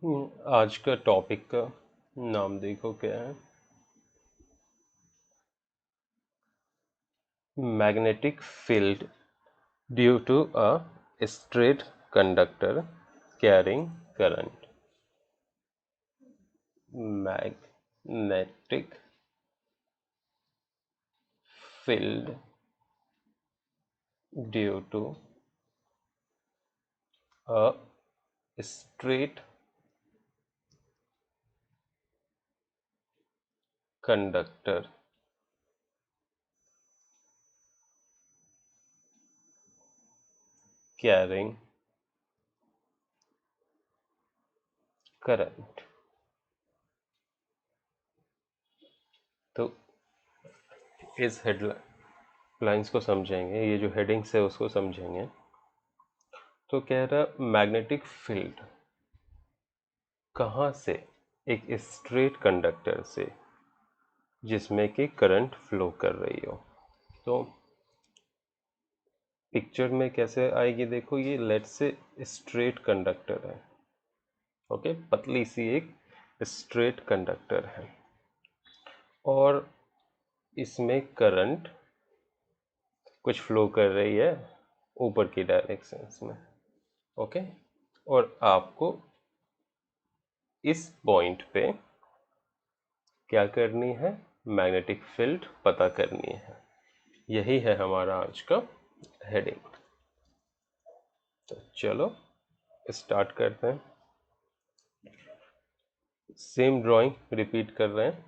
आज का टॉपिक का नाम देखो क्या है। Magnetic field due to a straight conductor carrying current. Magnetic field due to a straight conductor carrying current. तो इस हेडलाइंस को समझेंगे, ये जो हेडिंग्स है उसको समझेंगे। तो कह रहा मैग्नेटिक फील्ड कहाँ से, एक स्ट्रेट कंडक्टर से जिसमें कि करंट फ्लो कर रही हो। तो पिक्चर में कैसे आएगी देखो, ये लेट से स्ट्रेट कंडक्टर है। ओके, पतली सी एक स्ट्रेट कंडक्टर है और इसमें करंट कुछ फ्लो कर रही है ऊपर की डायरेक्शंस में। ओके, और आपको इस पॉइंट पे क्या करनी है, मैग्नेटिक फील्ड पता करनी है। यही है हमारा आज का हेडिंग। तो चलो स्टार्ट करते हैं। सेम ड्राइंग रिपीट कर रहे हैं।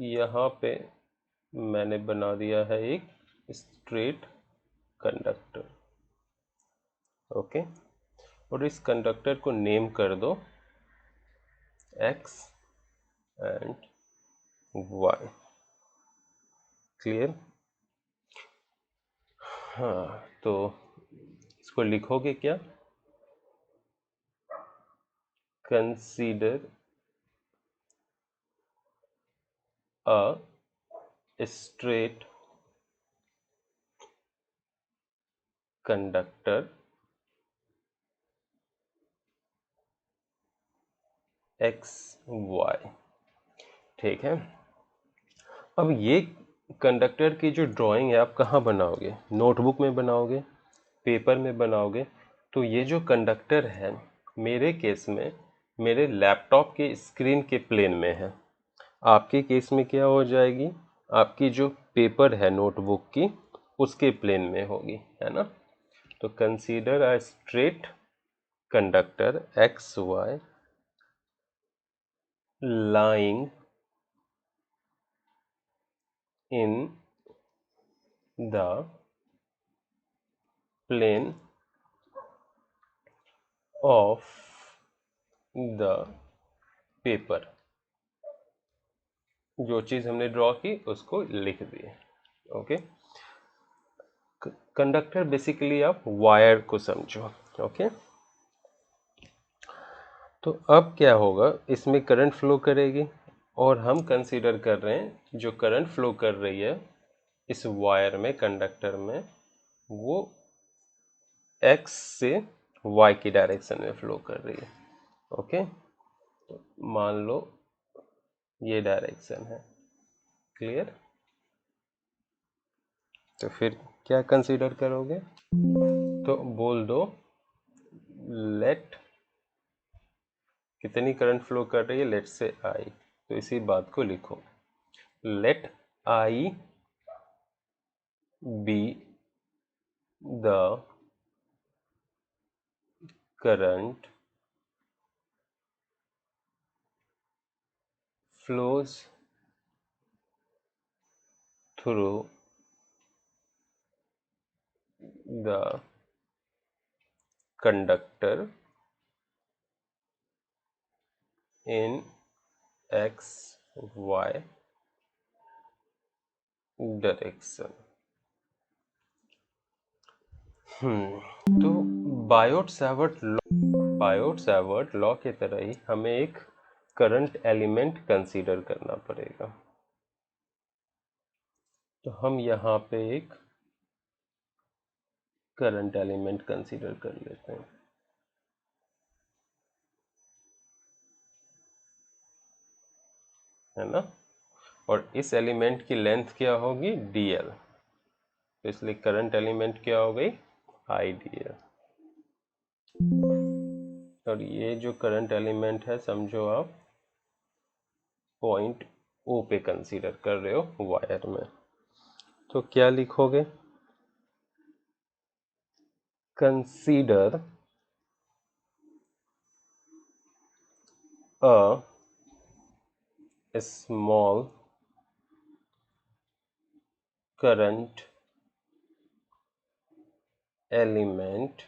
यहाँ पे मैंने बना दिया है एक स्ट्रेट कंडक्टर। ओके, और इस कंडक्टर को नेम कर दो एक्स एंड वाई। क्लियर? हाँ, तो इसको लिखोगे क्या, consider a straight conductor x Y. ठीक है, अब ये कंडक्टर की जो ड्राइंग है आप कहाँ बनाओगे, नोटबुक में बनाओगे, पेपर में बनाओगे। तो ये जो कंडक्टर है मेरे केस में मेरे लैपटॉप के स्क्रीन के प्लेन में है। आपके केस में क्या हो जाएगी, आपकी जो पेपर है नोटबुक की उसके प्लेन में होगी, है ना। तो consider a straight conductor x Y lying in the plane of the paper। जो चीज़ हमने ड्रॉ की उसको लिख दिए। ओके, कंडक्टर बेसिकली आप वायर को समझो। ओके, तो अब क्या होगा, इसमें करंट फ्लो करेगी और हम कंसीडर कर रहे हैं जो करंट फ्लो कर रही है इस वायर में, कंडक्टर में, वो एक्स से वाई की डायरेक्शन में फ्लो कर रही है। ओके, मान लो ये डायरेक्शन है। क्लियर? तो फिर क्या कंसीडर करोगे, तो बोल दो लेट, कितनी करंट फ्लो कर रही है, लेट से आई। तो इसी बात को लिखो, let I be the current flows through the conductor in X Y direction. तो बायोट सावर्ट लॉ की तरह ही हमें एक करंट एलिमेंट कंसीडर करना पड़ेगा। तो हम यहाँ पे एक करंट एलिमेंट कंसीडर कर लेते हैं। है ना, और इस एलिमेंट की लेंथ क्या होगी, dl, तो इसलिए करंट एलिमेंट क्या हो गई, idl। और ये जो करंट एलिमेंट है समझो आप पॉइंट ओ पे कंसीडर कर रहे हो वायर में, तो क्या लिखोगे, consider a small current element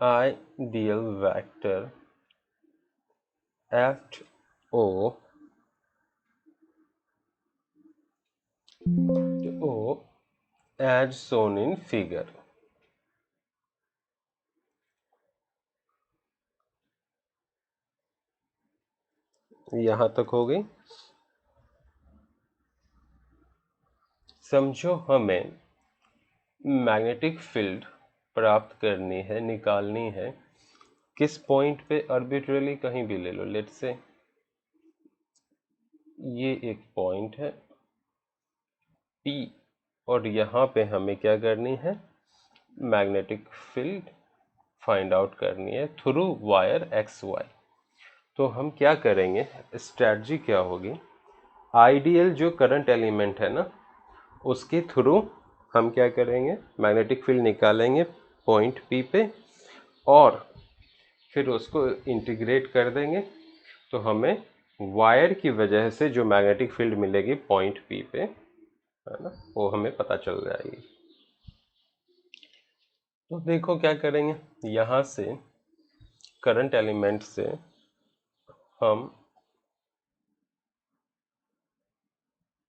ideal vector at O as shown in figure। यहां तक हो गई। समझो हमें मैग्नेटिक फील्ड प्राप्त करनी है, निकालनी है, किस पॉइंट पे, आर्बिट्रली कहीं भी ले लो, लेट्स से ये एक पॉइंट है P, और यहाँ पे हमें क्या करनी है, मैग्नेटिक फील्ड फाइंड आउट करनी है थ्रू वायर XY। तो हम क्या करेंगे, स्ट्रेटजी क्या होगी, आइडियल जो करंट एलिमेंट है ना उसके थ्रू हम क्या करेंगे, मैग्नेटिक फील्ड निकालेंगे पॉइंट P पे, और फिर उसको इंटीग्रेट कर देंगे, तो हमें वायर की वजह से जो मैग्नेटिक फील्ड मिलेगी पॉइंट P पे, है ना, वो हमें पता चल जाएगी। तो देखो क्या करेंगे, यहाँ से करंट एलिमेंट से हम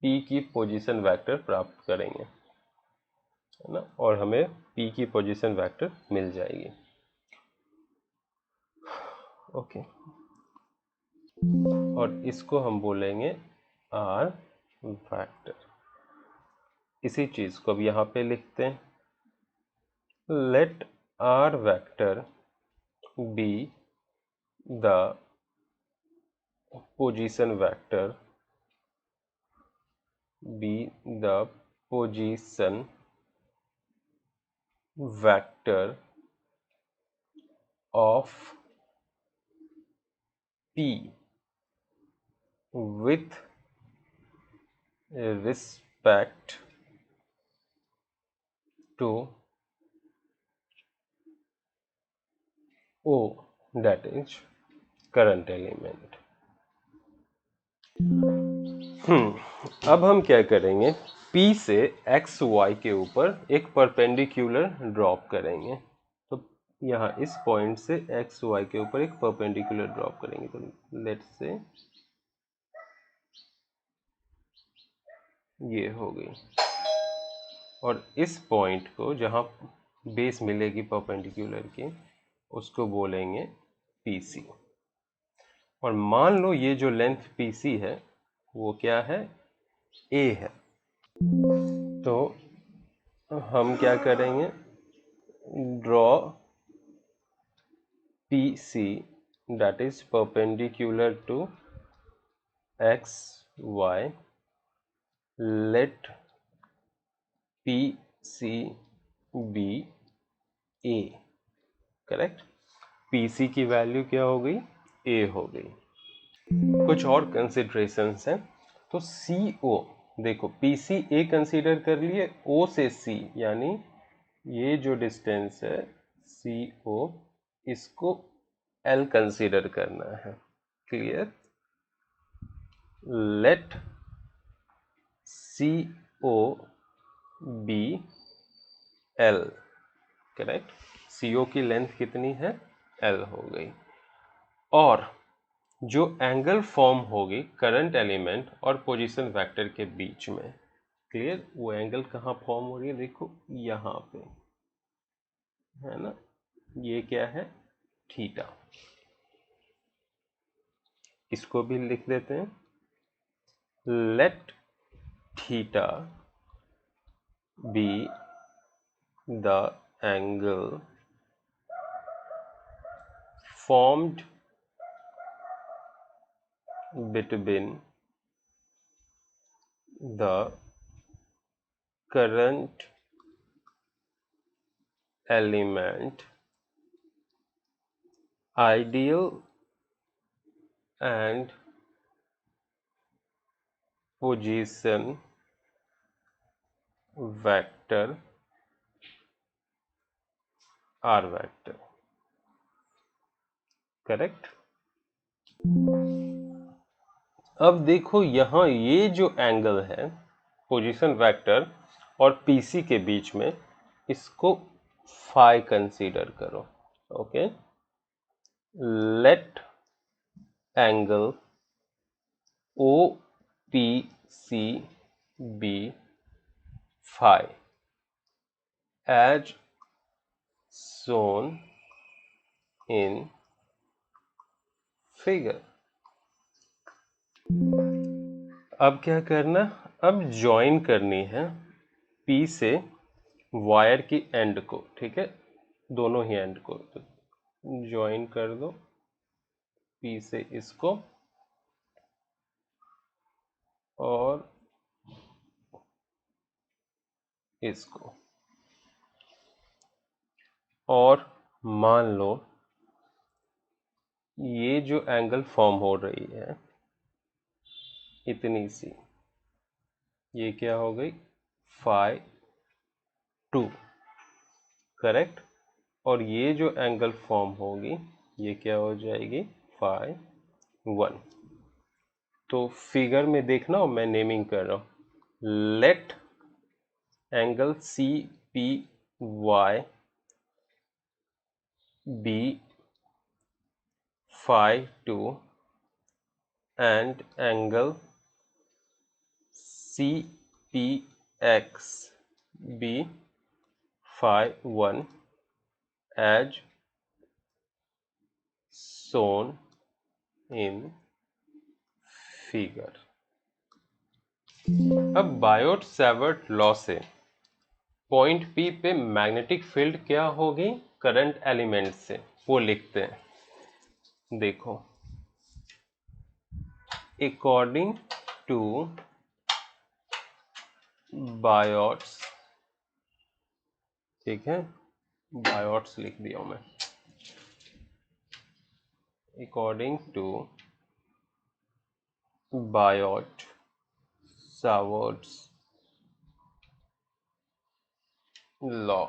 P की पोजीशन वेक्टर प्राप्त करेंगे, है ना, और हमें P की पोजीशन वेक्टर मिल जाएगी। ओके, और इसको हम बोलेंगे R वेक्टर। इसी चीज को अब यहाँ पे लिखते हैं, let R vector be the position vector, be the position vector of P with respect to O, that is current element। अब हम क्या करेंगे, P से एक्स वाई के ऊपर एक परपेंडिकुलर ड्रॉप करेंगे। तो यहाँ इस पॉइंट से एक्स वाई के ऊपर एक परपेंडिकुलर ड्रॉप करेंगे, तो लेट्स से ये हो गई, और इस पॉइंट को जहाँ बेस मिलेगी परपेंडिकुलर की उसको बोलेंगे PC। और मान लो ये जो लेंथ PC है वो क्या है, A है, तो हम क्या करेंगे, draw PC that is perpendicular to XY, let PC be A, correct. PC की वैल्यू क्या हो गई, A हो गई। कुछ और कंसिडरेशंस हैं, तो CO देखो, PC A कंसीडर कर लिए, O से C यानी ये जो डिस्टेंस है CO, इसको L कंसीडर करना है, clear. Let CO be L, correct. CO की लेंथ कितनी है, L हो गई। और जो एंगल फॉर्म होगी करंट एलिमेंट और पोजीशन वेक्टर के बीच में, क्लियर, वो एंगल कहाँ फॉर्म हो रही है, देखो यहाँ पे, है ना, ये क्या है, थीटा। इसको भी लिख देते हैं, let theta be the angle formed between the current element, ideal and position vector r vector. Correct. अब देखो यहां ये जो एंगल है पोजीशन वेक्टर और पीसी के बीच में, इसको फाई कंसीडर करो। Okay, let angle O P C be phi as shown in figure. अब क्या करना, अब ज्वाइन करनी है P से वायर की एंड को, ठीक है, दोनों ही एंड को ज्वाइन कर दो, P से इसको और इसको, और मान लो ये जो एंगल फॉर्म हो रही है इतनी सी, ये क्या हो गई फाई 2, करेक्ट। और ये जो एंगल फॉर्म होगी ये क्या हो जाएगी फाई 1। तो फिगर में देखना, मैं नेमिंग कर रहा हूं, let angle C P Y be phi 2 and angle CPX be phi 1 as shown in figure। अब बायोट सैवर्ट लॉ से पॉइंट P पे मैग्नेटिक फील्ड क्या होगी करंट एलिमेंट से, वो लिखते हैं। देखो, अकॉर्डिंग टू बायोट्स, ठीक है, बायोट्स लिख दिया मैं, according to Biot Savart's law,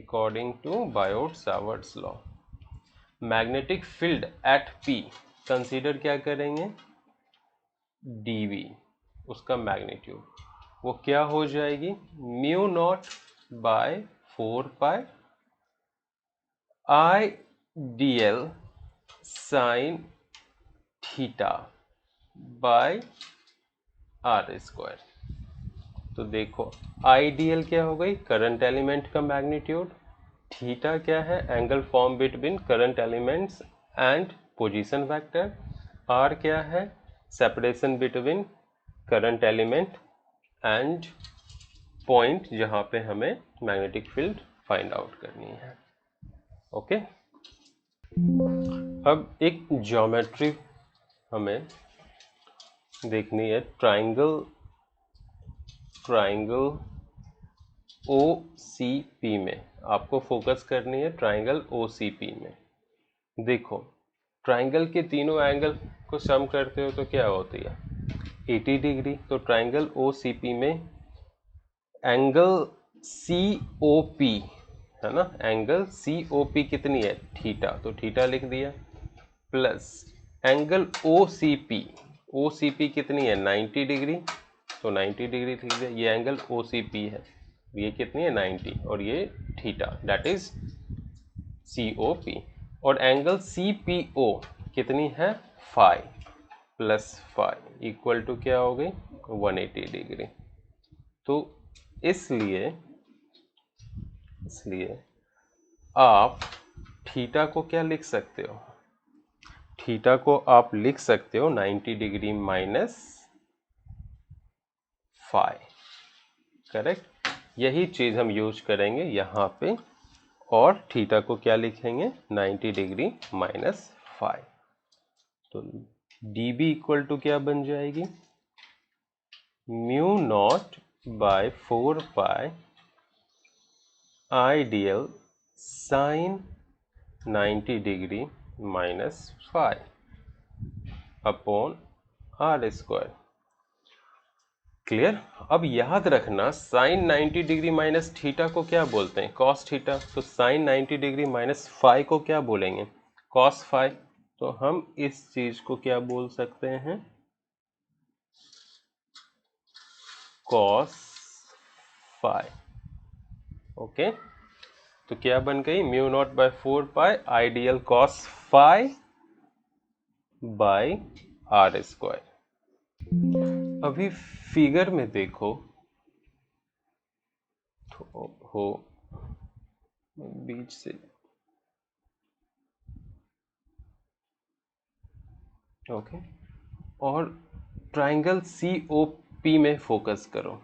according to Biot-Savart's law, magnetic field at P consider क्या करेंगे dV, उसका मैग्नीट्यूड, वो क्या हो जाएगी mu not by 4 pi I D L sine theta by R square. तो देखो आईडीएल क्या हो गई करंट एलिमेंट का मैग्नीट्यूड, थीटा क्या है angle form between current elements and position vector, R क्या है separation between current element and point जहां पे हमें मैग्नेटिक फील्ड फाइंड आउट करनी है। ओके, अब एक ज्योमेट्री हमें देखनी है, ट्राइंगल OCP में आपको फोकस करनी है, ट्राइंगल OCP में। देखो ट्राइंगल के तीनों एंगल को सम करते हो तो क्या होती है 80 डिग्री। तो ट्राइंगल OCP में एंगल COP है ना, एंगल COP कितनी है थीटा, तो थीटा लिख दिया, प्लस एंगल OCP कितनी है 90 डिग्री, तो 90 डिग्री लिख दिया, ये एंगल OCP है, ये कितनी है 90 और ये थीटा दैट इज COP। और एंगल CPO कितनी है phi plus phi equal to क्या हो गई 180 डिग्री। तो इसलिए आप थीटा को क्या लिख सकते हो, थीटा को आप लिख सकते हो 90 डिग्री माइनस फाई, करेक्ट। यही चीज हम यूज करेंगे यहाँ पे, और थीटा को क्या लिखेंगे 90 डिग्री माइनस फाई। तो dB इक्वल टू क्या बन जाएगी, mu not by 4 pi IDL sine 90 degree minus 5 upon R square. Clear. अब याद रखना साइन 90 डिग्री माइनस थीटा को क्या बोलते हैं, कॉस थीटा। तो साइन 90 डिग्री माइनस फाई को क्या बोलेंगे, कॉस फाई। तो हम इस चीज को क्या बोल सकते हैं, कॉस फाई। ओके, तो क्या बन गई, mu not by 4 pi IDL cos phi by R square. अभी फिगर में देखो तो हो बीच से, ओके, और ट्राइंगल सी ओ पी में फोकस करो,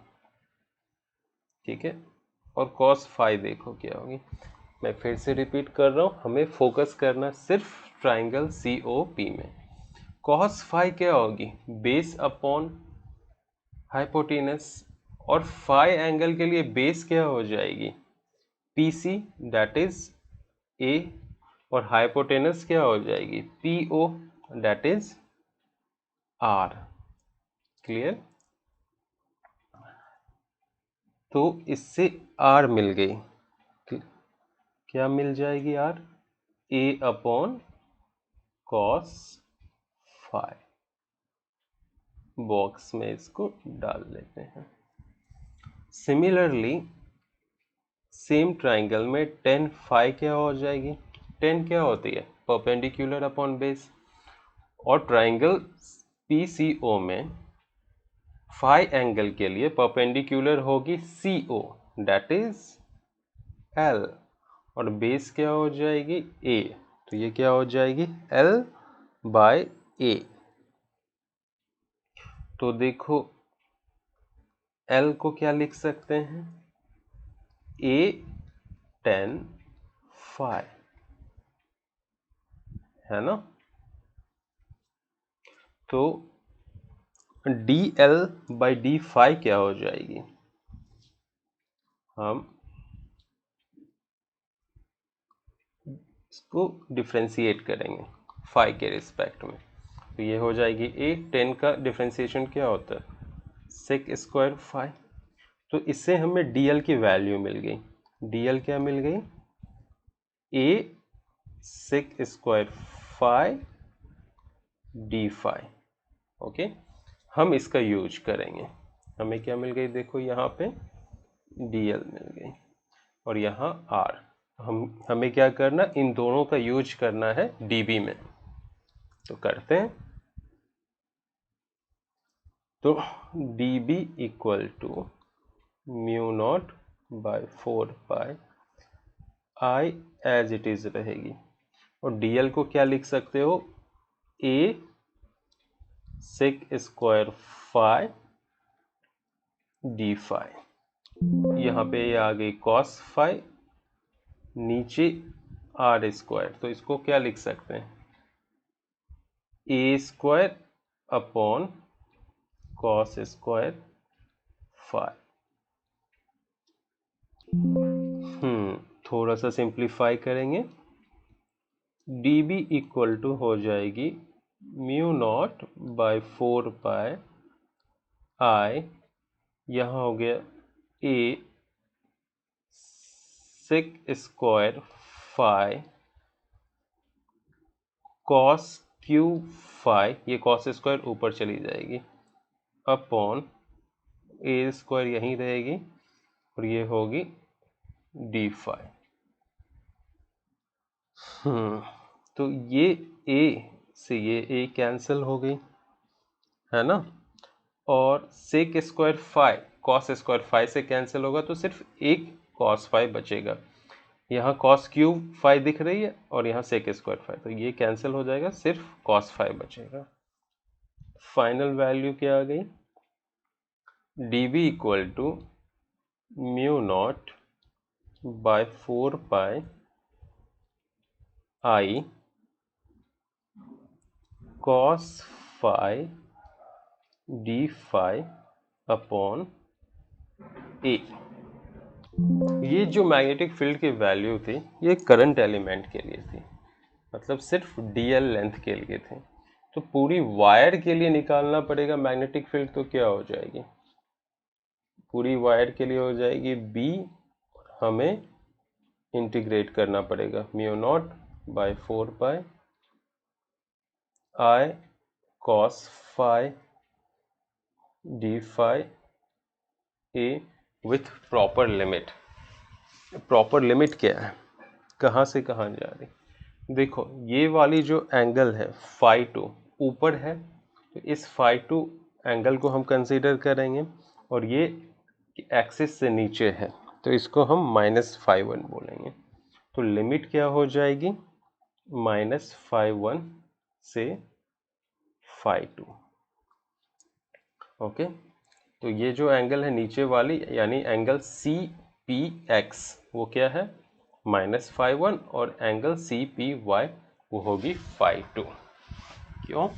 ठीक है। और कॉस फाई देखो क्या होगी। मैं फिर से रिपीट कर रहा हूँ, हमें फोकस करना सिर्फ ट्राइंगल सी ओ पी में। कॉस फाई क्या होगी, बेस अपॉन हाइपोटेनस, और फाई एंगल के लिए बेस क्या हो जाएगी, P C, that is A, और हाइपोटेनस क्या हो जाएगी, P O, that is R. Clear. तो इससे आर मिल गई, क्या मिल जाएगी R, A upon cos phi. Box में इसको डाल लेते हैं। सिमिलरली सेम ट्राइंगल में टेन फाई क्या हो जाएगी, टेन क्या होती है, परपेंडिकुलर अपॉन बेस। और ट्राइंगल पी सी ओ में फाई एंगल के लिए परपेंडिकुलर होगी सी ओ, दैट इज एल, और बेस क्या हो जाएगी, ए। तो ये क्या हो जाएगी, एल बाय ए। तो देखो एल को क्या लिख सकते हैं, ए टेन फाई, है ना। तो D L by D phi क्या हो जाएगी, हम इसको डिफ्रेंशिएट करेंगे फाई के रिस्पेक्ट में। तो ये हो जाएगी ए, टेन का डिफ्रेंशिएशन क्या होता है, सेक स्क्वायर फाई। तो इससे हमें डी एल की वैल्यू मिल गई, डी एल क्या मिल गई, A sec square phi D phi. Okay, हम इसका यूज करेंगे। हमें क्या मिल गई, देखो यहाँ पे डी एल मिल गई और यहाँ आर। हमें क्या करना, इन दोनों का यूज करना है डीबी में, तो करते हैं। तो dB equal to mu not by 4 pi I as it is रहेगी, और dl को क्या लिख सकते हो, a sec square phi D phi. यहाँ पे ये आ गई कॉस फाई, नीचे आर स्क्वायर, तो इसको क्या लिख सकते हैं, A square upon cos square phi. थोड़ा सा सिंप्लीफाई करेंगे, dB इक्वल टू हो जाएगी mu not by 4 pi I, यहाँ हो गया ए sec square phi cos Q phi, ये कॉस स्क्वायर ऊपर चली जाएगी, अपॉन ए स्क्वायर यहीं रहेगी और ये होगी डी फाई। तो ये ए से ये ए कैंसिल हो गई, है ना। और sec square phi cos square phi से कैंसिल होगा, तो सिर्फ एक कॉस फाई बचेगा। यहाँ कॉस क्यूब फाई दिख रही है और यहाँ सेक स्क्वायर फाई, तो ये कैंसिल हो जाएगा, सिर्फ कॉस फाई बचेगा। फाइनल वैल्यू क्या आ गई, dB equal to mu not by 4 pi I cos phi d phi upon A. ये जो मैग्नेटिक फील्ड की वैल्यू थी ये करंट एलिमेंट के लिए थी, मतलब सिर्फ डीएल लेंथ के लिए थे। तो पूरी वायर के लिए निकालना पड़ेगा मैग्नेटिक फील्ड, तो क्या हो जाएगी, पूरी वायर के लिए हो जाएगी बी, हमें इंटीग्रेट करना पड़ेगा mu not by 4 pi I cos phi D phi A with proper limit. Proper limit क्या है, कहाँ से कहाँ जा रही, देखो ये वाली जो एंगल है फाई टू ऊपर है, तो इस फाई टू एंगल को हम कंसीडर करेंगे, और ये एक्सिस से नीचे है तो इसको हम -φ1 बोलेंगे। तो लिमिट क्या हो जाएगी, -φ1 से φ2। ओके, तो ये जो एंगल है नीचे वाली यानी एंगल सी पी एक्स वो क्या है -φ1, और एंगल सी पी वाई वो होगी φ2। क्यों,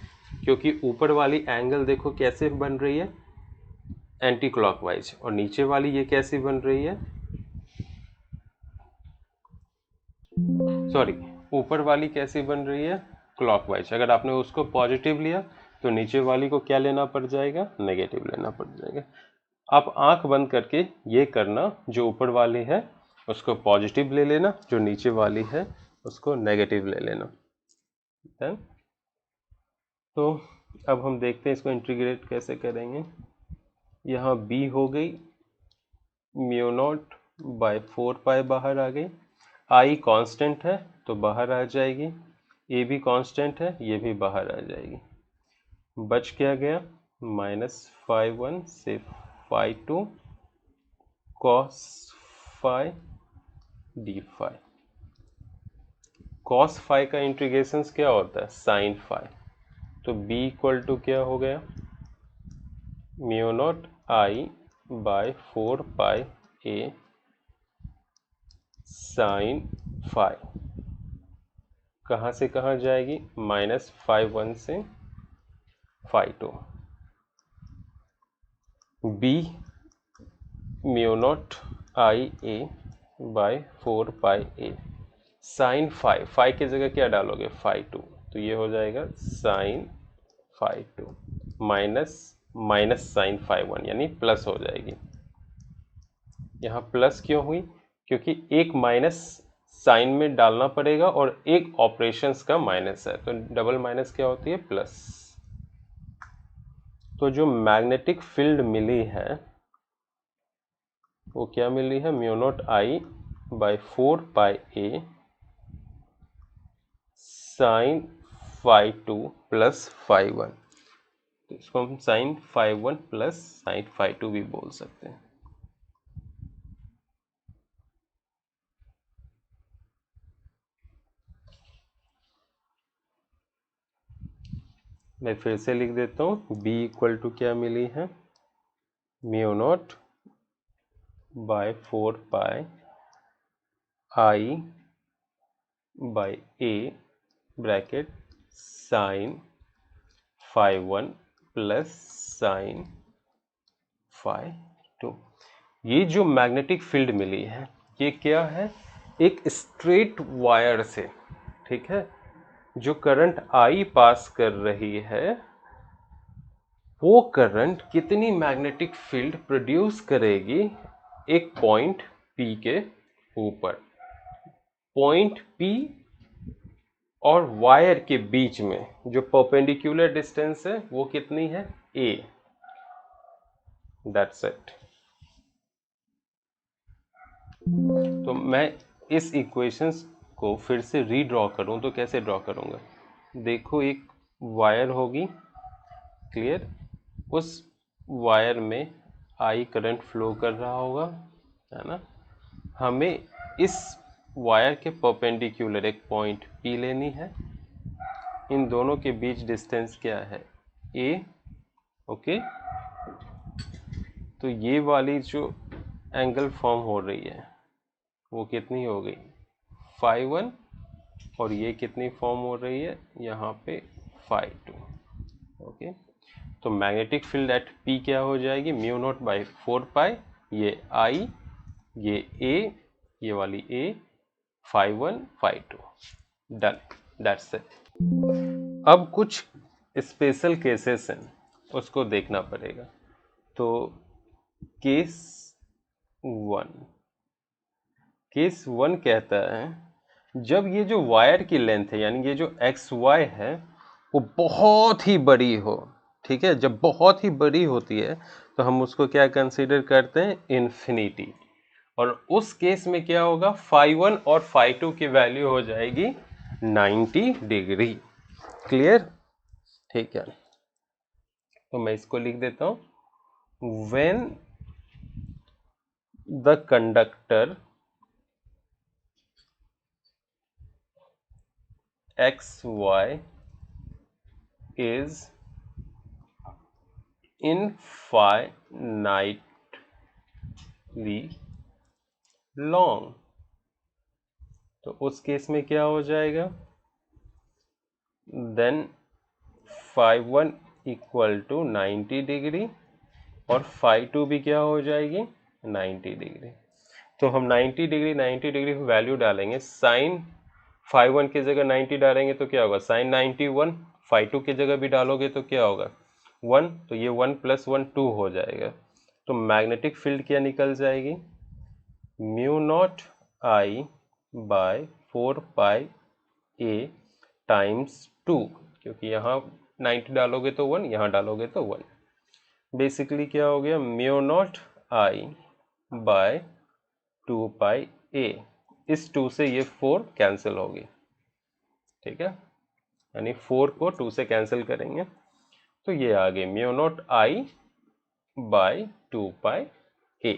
क्योंकि ऊपर वाली एंगल देखो कैसे बन रही है एंटी क्लॉकवाइज, और नीचे वाली ये कैसी बन रही है, सॉरी ऊपर वाली कैसी बन रही है क्लॉकवाइज। अगर आपने उसको पॉजिटिव लिया तो नीचे वाली को क्या लेना पड़ जाएगा, नेगेटिव लेना पड़ जाएगा। आप आंख बंद करके ये करना, जो ऊपर वाली है उसको पॉजिटिव ले लेना, जो नीचे वाली है उसको नेगेटिव ले लेना। Then, तो अब हम देखते हैं इसको इंटीग्रेट कैसे करेंगे। यहाँ b हो गई म्यू नॉट बाय 4 पाई बाहर आ गई, i कांस्टेंट है तो बाहर आ जाएगी, ए भी कांस्टेंट है ये भी बाहर आ जाएगी। बच क्या गया -φ1 से φ2 cos phi D phi. cos phi का इंटीग्रेशन क्या होता है साइन फाई, तो b इक्वल टू क्या हो गया mu naught I by 4 pi A sine phi, कहाँ से कहाँ जाएगी -φ1 से φ2, b mu naught I a by 4 pi A sine phi, phi की जगह क्या डालोगे φ2, तो ये हो जाएगा साइन φ2 माइनस साइन φ1 यानी प्लस हो जाएगी। यहाँ प्लस क्यों हुई, क्योंकि एक माइनस साइन में डालना पड़ेगा और एक ऑपरेशंस का माइनस है, तो डबल माइनस क्या होती है प्लस। तो जो मैग्नेटिक फील्ड मिली है वो क्या मिली है mu naught I by 4 pi A sign φ2 plus φ1, तो इसको हम साइन φ1 प्लस साइन φ2 भी बोल सकते हैं। मैं फिर से लिख देता हूँ, b इक्वल टू क्या मिली है mu naught by 4 pi I bye A bracket sign φ1 plus sign φ2। ये जो मैग्नेटिक फील्ड मिली है ये क्या है, एक स्ट्रेट वायर से, ठीक है, जो करंट आई पास कर रही है वो करंट कितनी मैग्नेटिक फील्ड प्रोड्यूस करेगी एक पॉइंट P के ऊपर। पॉइंट P और वायर के बीच में जो परपेंडिकुलर डिस्टेंस है वो कितनी है a, दैट्स इट। तो मैं इस इक्वेशंस को फिर से रीड्रॉ करूं तो कैसे ड्रॉ करूंगा, देखो एक वायर होगी, क्लियर, उस वायर में आई करंट फ्लो कर रहा होगा, है ना, हमें इस वायर के परपेंडिकुलर एक पॉइंट P लेनी है, इन दोनों के बीच डिस्टेंस क्या है a, ओके। तो ये वाली जो एंगल फॉर्म हो रही है वो कितनी हो गई φ1, और ये कितनी फॉर्म हो रही है यहाँ पे phi2। ओके, तो मैग्नेटिक फील्ड एट P क्या हो जाएगी, म्यू नॉट बाई 4 पाई, ये I, ये A, ये वाली A, phi1 phi2, done, that's it. अब कुछ स्पेशल केसेस हैं, उसको देखना पड़ेगा। तो केस 1, केस 1 कहता है जब ये जो वायर की लेंथ है, यानी ये जो एक्स वाई है, वो बहुत ही बड़ी हो, ठीक है, जब बहुत ही बड़ी होती है तो हम उसको क्या कंसीडर करते हैं, इन्फिनिटी। और उस केस में क्या होगा, phi1 और phi2 की वैल्यू हो जाएगी 90 डिग्री। क्लियर, ठीक है, तो मैं इसको लिख देता हूं, when the conductor x y is infinitely long, तो उस केस में क्या हो जाएगा, then phi1 equal to 90 degree और phi2 भी क्या हो जाएगी, 90 डिग्री। तो हम 90 डिग्री वैल्यू डालेंगे, साइन phi1 की जगह 90 डालेंगे तो क्या होगा, साइन 91, phi2 की जगह भी डालोगे तो क्या होगा, 1, तो ये 1 + 1 2 हो जाएगा। तो मैग्नेटिक फील्ड क्या निकल जाएगी, mu naught I by 4 pi A times 2, क्योंकि यहाँ 90 डालोगे तो 1, यहाँ डालोगे तो 1। बेसिकली क्या हो गया, mu naught I by 2 pi A, इस 2 से ये 4 कैंसिल होगी, ठीक है, यानी 4 को 2 से कैंसिल करेंगे तो ये आ गई mu naught I by 2 pi A।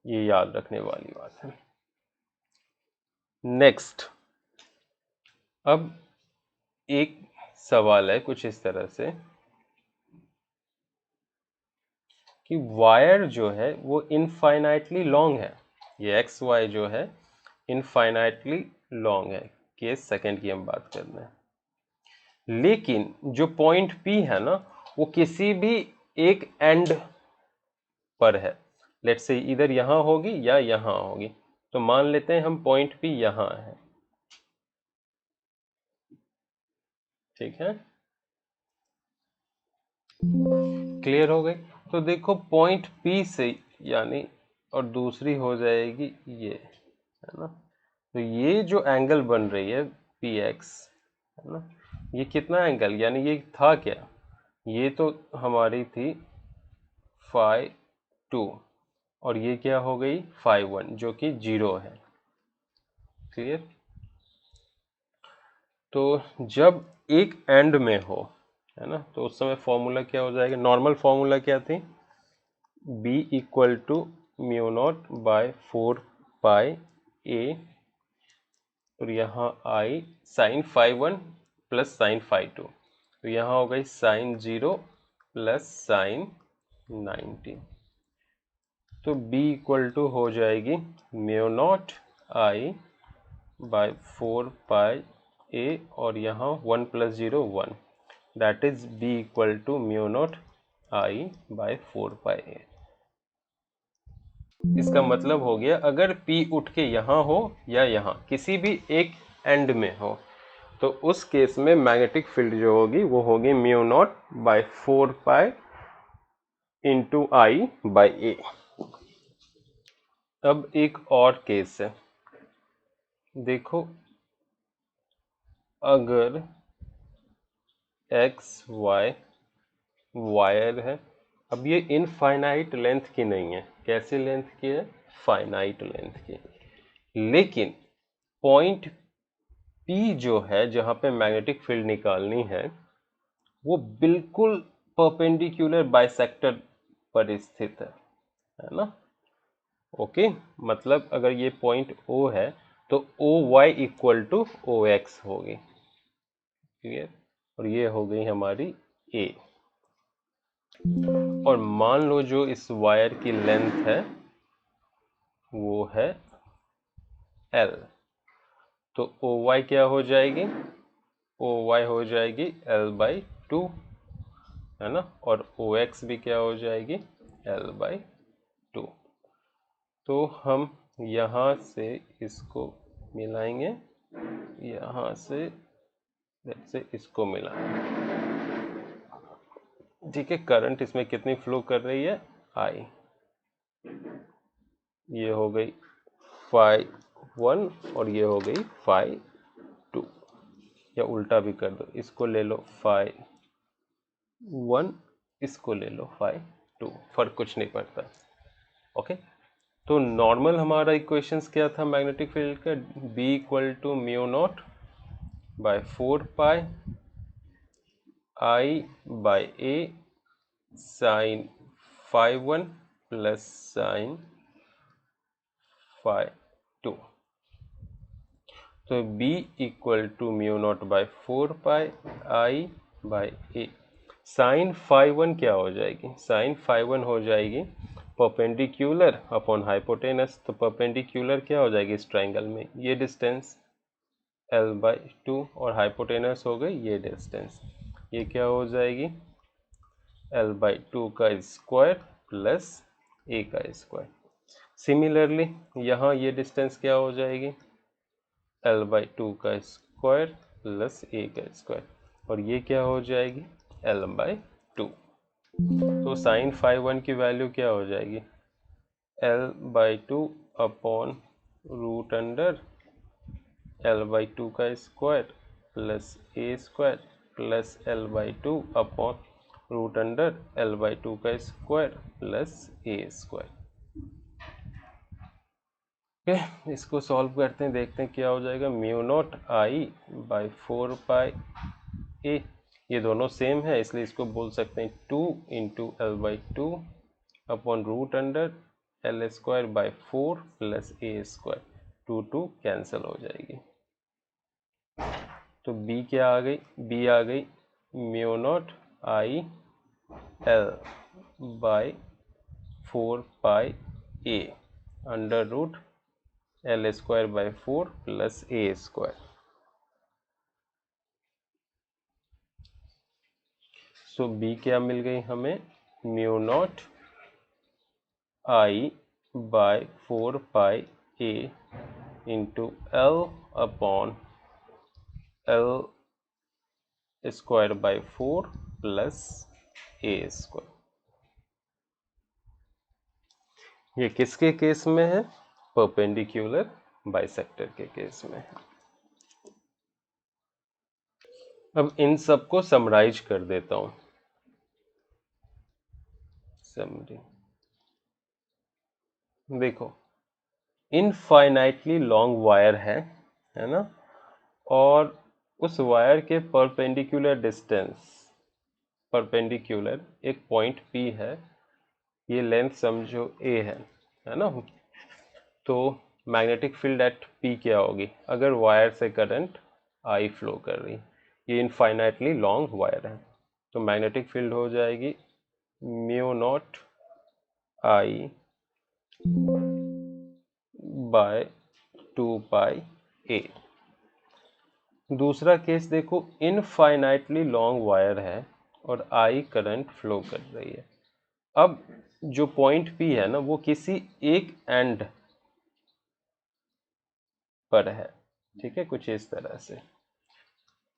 ये याद रखने वाली बात है। नेक्स्ट, अब एक सवाल है कुछ इस तरह से कि वायर जो है वो इनफाइनाइटली लॉन्ग है, ये एक्स वाई जो है इनफाइनाइटली लॉन्ग है, केस सेकंड की हम बात कर रहे हैं, लेकिन जो पॉइंट P है ना, वो किसी भी एक एंड पर है, लेट्स से इधर यहां होगी या यहां होगी, तो मान लेते हैं हम पॉइंट P यहां है, ठीक है, क्लियर हो गई। तो देखो पॉइंट P से, यानी और दूसरी हो जाएगी ये, है ना, तो ये जो एंगल बन रही है PX, है ना, ये कितना एंगल, यानी ये था क्या, ये तो हमारी थी phi2 और ये क्या हो गई phi1 जो कि 0 है, क्लियर। तो जब एक एंड में हो, है ना, तो उस समय फॉर्मूला क्या हो जाएगा, नॉर्मल फॉर्मूला क्या थी, B equal to mu not by 4 pi A, और यहाँ I sign phi1 plus sine phi2, तो यहाँ हो गई साइन 0 प्लस साइन 90, तो B इक्वल टू हो जाएगी mu naught I by 4 pi A, और यहाँ 1 + 0 1, that is B equal to mu naught I by 4 pi A। इसका मतलब हो गया अगर P उठ के यहाँ हो या यहाँ किसी भी एक एंड में हो, तो उस केस में मैग्नेटिक फील्ड जो होगी वो होगी mu not by 4 pi into I by A। अब एक और केस है, देखो अगर एक्स वाई वायर है, अब ये इनफाइनाइट लेंथ की नहीं है, कैसी लेंथ की है, फाइनाइट लेंथ की, लेकिन पॉइंट P जो है जहां पे मैग्नेटिक फील्ड निकालनी है वो बिल्कुल परपेंडिकुलर बाइसेक्टर पर स्थित है ना, ओके, मतलब अगर ये पॉइंट O है तो OY इक्वल टू OX होगी, क्लियर, और ये हो गई हमारी A। और मान लो जो इस वायर की लेंथ है वो है L, तो OY क्या हो जाएगी, OY हो जाएगी L/2, है ना, और OX भी क्या हो जाएगी, L/2। तो हम यहाँ से इसको मिलाएंगे, यहाँ से इसको मिलाएंगे, ठीक है। करंट इसमें कितनी फ्लो कर रही है, I, ये हो गई phi1 और ये हो गई phi2, या उल्टा भी कर दो, इसको ले लो phi1, इसको ले लो phi2, फर्क कुछ नहीं पड़ता। ओके, तो नॉर्मल हमारा इक्वेशंस क्या था मैग्नेटिक फील्ड का, B equal to mu not by 4 pi I by A sine phi1 plus sine phi2। तो B equal to mu not by 4 pi I by A। Sine phi1 क्या हो जाएगी, sine phi1 हो जाएगी perpendicular upon hypotenuse. तो perpendicular क्या हो जाएगी इस ट्राइंगल में, ये डिस्टेंस L/2, और हाइपोटेनस हो गई ये डिस्टेंस, ये क्या हो जाएगी L/2 का स्क्वायर प्लस A का स्क्वायर। सिमिलरली यहाँ ये डिस्टेंस क्या हो जाएगी L/2 का स्क्वायर प्लस A का स्क्वायर, और ये क्या हो जाएगी L/2। तो साइन phi1 की वैल्यू क्या हो जाएगी L/2 upon root under L/2 का square plus A square plus L/2 upon root under L/2 का square plus A square. Okay, इसको सॉल्व करते हैं, देखते हैं क्या हो जाएगा। Mu naught I by 4 pi A, ये दोनों सेम है इसलिए इसको बोल सकते हैं 2 into L/2 upon root under L square by 4 plus A square, 2 cancel हो जाएगी। तो B क्या आ गई, B आ गई mu naught I L by 4 pi A under root L square by 4 plus A square. So B क्या मिल गई हमें, mu naught I by 4 pi A into L upon L square by 4 plus A square. ये किसके case में है, perpendicular bisector के case में है। अब इन सबको समराइज कर देता हूं, समरी। देखो इनफाइनाइटली लॉन्ग वायर है ना, और उस वायर के परपेंडिकुलर डिस्टेंस, परपेंडिकुलर एक पॉइंट P है, ये लेंथ समझो A है ना। तो मैग्नेटिक फील्ड एट P क्या होगी, अगर वायर से करंट I फ्लो कर रही, ये इनफाइनाइटली लॉन्ग वायर है, तो मैग्नेटिक फील्ड हो जाएगी mu naught I by 2 pi A। दूसरा केस देखो, इनफाइनाइटली लॉन्ग वायर है और I करंट फ्लो कर रही है। अब जो पॉइंट P है ना वो किसी एक एंड पर है, ठीक है, कुछ इस तरह से।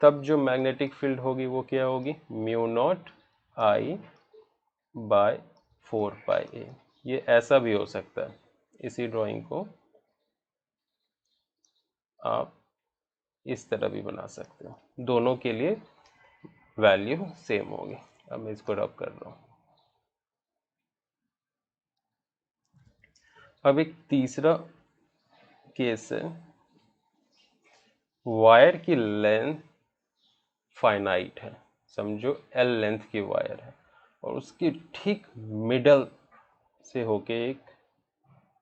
तब जो मैग्नेटिक फील्ड होगी वो क्या होगी, mu naught I by 4 pi A। ये ऐसा भी हो सकता है, इसी ड्राइंग को आप इस तरह भी बना सकते हो, दोनों के लिए वैल्यू सेम होगी। अब मैं इसको रब कर रहा हूँ। अब एक तीसरा केस है, वायर की लेंथ फाइनाइट है, समझो L लेंथ की वायर है, और उसकी ठीक मिडल से होके एक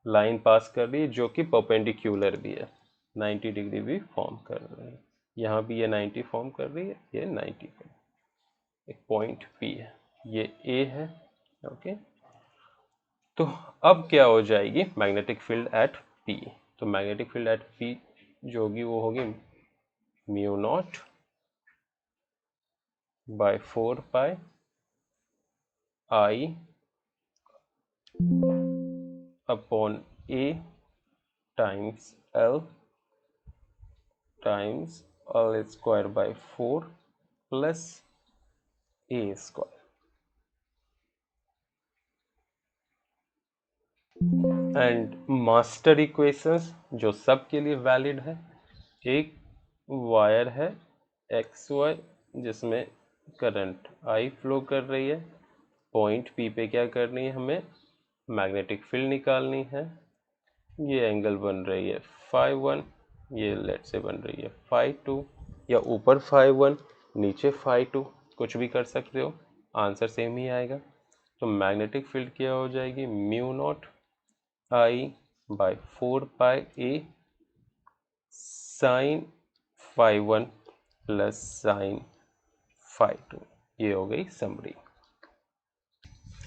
लाइन पास कर रही है जो कि परपेंडिकुलर भी है, 90 डिग्री भी फॉर्म कर रही है। यहाँ भी ये 90 फॉर्म कर रही है, ये 90 फॉर्म, एक पॉइंट P है, ये A है। ओके, तो अब क्या हो जाएगी मैग्नेटिक फील्ड एट P। तो मैग्नेटिक फील्ड एट P जो होगी वो होगी mu not by 4 pi I upon a times l times l square by 4 plus a square. And master equations जो सब के लिए वैलिड है, एक वायर है एक्स वाई जिसमें करंट आई फ्लो कर रही है, पॉइंट पी पे क्या करनी है, हमें मैग्नेटिक फील्ड निकालनी है। ये एंगल बन रही है फाइव 1, ये लेट से बन रही है फाइव 2, या ऊपर फाइव 1 नीचे फाइव 2, कुछ भी कर सकते हो, आंसर सेम ही आएगा। तो मैग्नेटिक फील्ड क्या हो जाएगी, mu naught I by 4 pi A sine phi 1 plus sine phi 2। ये हो गई समरी।